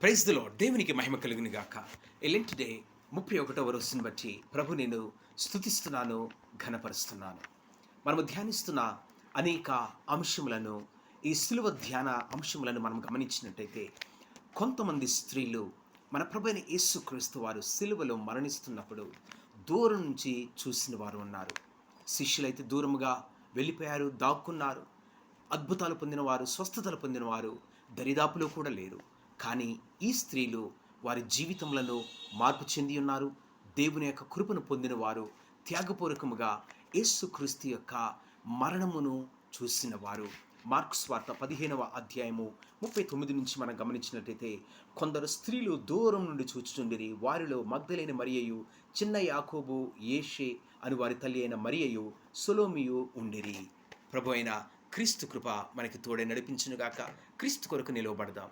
Praise the lord. దేవునికి మహిమ కలుగును గాక. ఎలెంట్ డే 31వ రోజును బట్టి ప్రభు నేను స్తుతిస్తున్నాను, ఘనపరుస్తున్నాను. మనము ధ్యానిస్తున్న అనేక అంశములను, ఈ సిలువ ధ్యాన అంశములను మనం గమనించినట్టయితే, కొంతమంది స్త్రీలు మన ప్రభు అయిన యేసుక్రీస్తు వారు సిలువలో మరణిస్తున్నప్పుడు దూరం నుంచి చూసిన వారు ఉన్నారు. శిష్యులైతే దూరముగా వెళ్ళిపోయారు, దాక్కున్నారు. అద్భుతాలు పొందినవారు, స్వస్థతలు పొందినవారు దరిదాపులో కూడా లేరు. కానీ ఈ స్త్రీలు వారి జీవితములను మార్పు చెంది ఉన్నారు. దేవుని యొక్క కృపను పొందిన వారు త్యాగపూర్వకముగా యేసుక్రీస్తు యొక్క మరణమును చూసిన వారు. మార్కు సువార్త 15వ అధ్యాయము 39 నుంచి మనం గమనించినట్టయితే, కొందరు స్త్రీలు దూరం నుండి చూచుచుండిరి. వారిలో మగ్దలేని మరియయు, చిన్న యాకోబు, యేషే అని వారి తల్లి అయిన మరియయు, సొలోమియు ఉండిరి. ప్రభు అయిన క్రీస్తు కృప మనకి తోడే నడిపించునుగాక. క్రీస్తు కొరకు నిలవబడదాం.